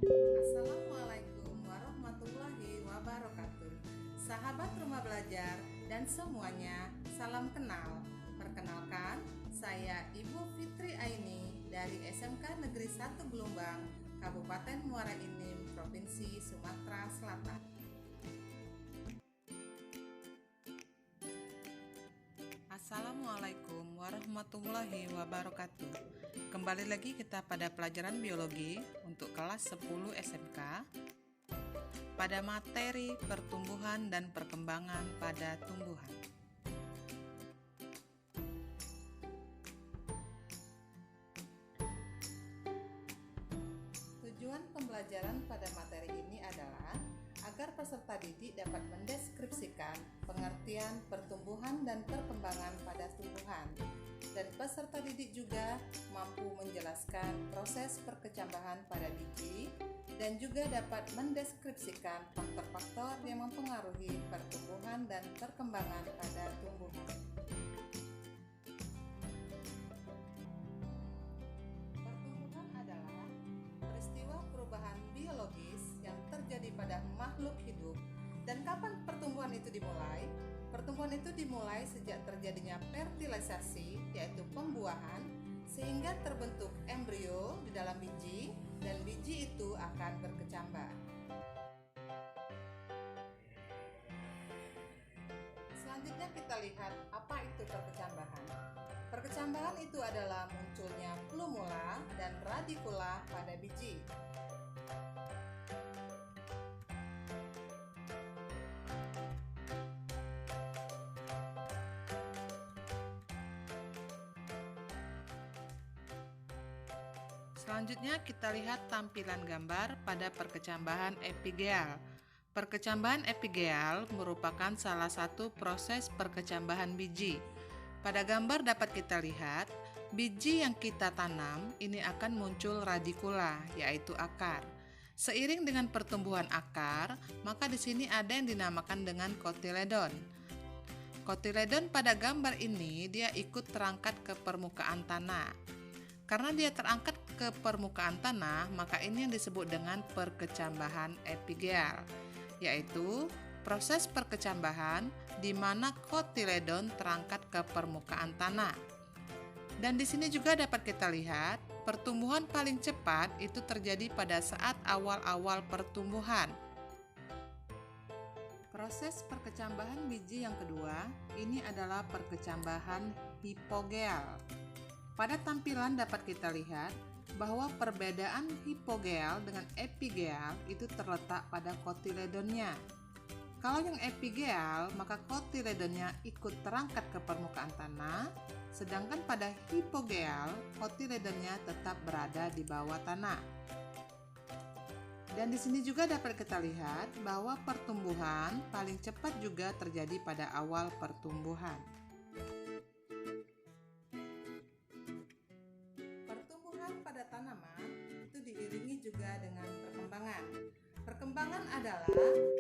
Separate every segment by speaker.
Speaker 1: Assalamualaikum warahmatullahi wabarakatuh. Sahabat rumah belajar dan semuanya, salam kenal. Perkenalkan, saya Ibu Fitri Aini dari SMK Negeri 1 Gelombang, Kabupaten Muara Enim, Provinsi Sumatera Selatan. Assalamualaikum warahmatullahi wabarakatuh. Kembali lagi kita pada pelajaran biologi untuk kelas 10 SMK pada materi pertumbuhan dan perkembangan pada tumbuhan. Tujuan pembelajaran pada materi ini adalah agar peserta didik dapat mendeskripsikan pengertian pertumbuhan dan perkembangan pada tumbuhan, dan peserta didik juga mampu menjelaskan proses perkecambahan pada biji dan juga dapat mendeskripsikan faktor-faktor yang mempengaruhi pertumbuhan dan perkembangan pada tumbuhan. Pertumbuhan adalah peristiwa perubahan biologis yang terjadi pada makhluk hidup. Dan kapan pertumbuhan itu dimulai? Pertumbuhan itu dimulai sejak terjadinya fertilisasi, yaitu pembuahan, sehingga terbentuk embrio di dalam biji, dan biji itu akan berkecambah. Selanjutnya kita lihat apa itu perkecambahan. Perkecambahan itu adalah munculnya plumula dan radikula pada biji. Selanjutnya kita lihat tampilan gambar pada perkecambahan epigeal. Perkecambahan epigeal merupakan salah satu proses perkecambahan biji. Pada gambar dapat kita lihat, biji yang kita tanam ini akan muncul radikula, yaitu akar. Seiring dengan pertumbuhan akar, maka di sini ada yang dinamakan dengan kotiledon. Kotiledon pada gambar ini dia ikut terangkat ke permukaan tanah. Karena dia terangkat ke permukaan tanah, maka ini yang disebut dengan perkecambahan epigeal, yaitu proses perkecambahan di mana kotiledon terangkat ke permukaan tanah. Dan di sini juga dapat kita lihat, pertumbuhan paling cepat itu terjadi pada saat awal-awal pertumbuhan. Proses perkecambahan biji yang kedua, ini adalah perkecambahan hipogeal. Pada tampilan dapat kita lihat bahwa perbedaan hipogeal dengan epigeal itu terletak pada kotiledonnya. Kalau yang epigeal, maka kotiledonnya ikut terangkat ke permukaan tanah, sedangkan pada hipogeal, kotiledonnya tetap berada di bawah tanah. Dan di sini juga dapat kita lihat bahwa pertumbuhan paling cepat juga terjadi pada awal pertumbuhan. Pada tanaman itu diiringi juga dengan perkembangan. Perkembangan adalah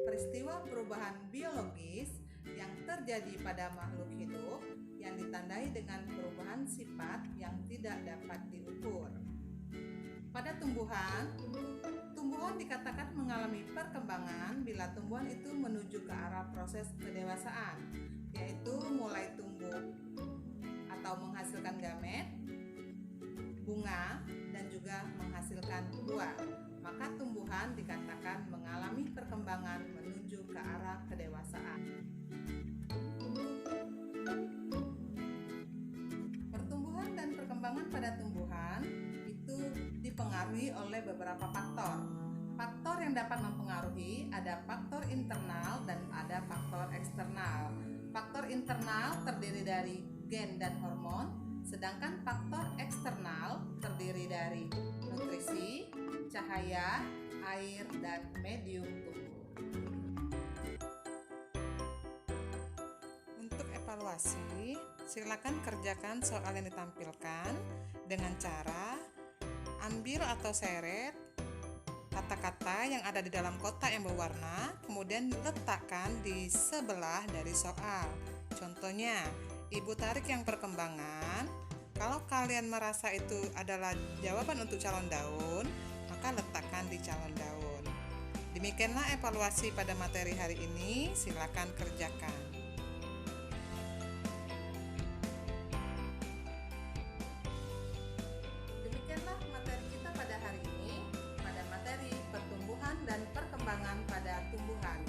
Speaker 1: peristiwa perubahan biologis yang terjadi pada makhluk hidup yang ditandai dengan perubahan sifat yang tidak dapat diukur. Pada tumbuhan dikatakan mengalami perkembangan bila tumbuhan itu menuju ke arah proses kedewasaan, yaitu mulai tumbuh atau menghasilkan gamet, bunga, dan juga menghasilkan buah. Maka tumbuhan dikatakan mengalami perkembangan menuju ke arah kedewasaan. Pertumbuhan dan perkembangan pada tumbuhan itu dipengaruhi oleh beberapa faktor. Faktor yang dapat mempengaruhi ada faktor internal dan ada faktor eksternal. Faktor internal terdiri dari gen dan hormon, sedangkan faktor eksternal terdiri dari nutrisi, cahaya, air, dan medium tumbuh. Untuk evaluasi, silakan kerjakan soal yang ditampilkan dengan cara ambil atau seret kata-kata yang ada di dalam kotak yang berwarna, kemudian letakkan di sebelah dari soal. Contohnya, Ibu tarik yang perkembangan. Kalau kalian merasa itu adalah jawaban untuk calon daun, maka maka letakkan di calon daun. Demikianlah evaluasi pada materi hari ini, silakan kerjakan. Demikianlah materi kita pada hari ini, pada materi pertumbuhan dan perkembangan pada tumbuhan.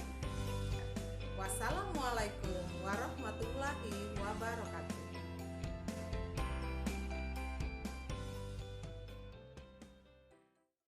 Speaker 1: Wassalamualaikum warahmatullahi wabarakatuh.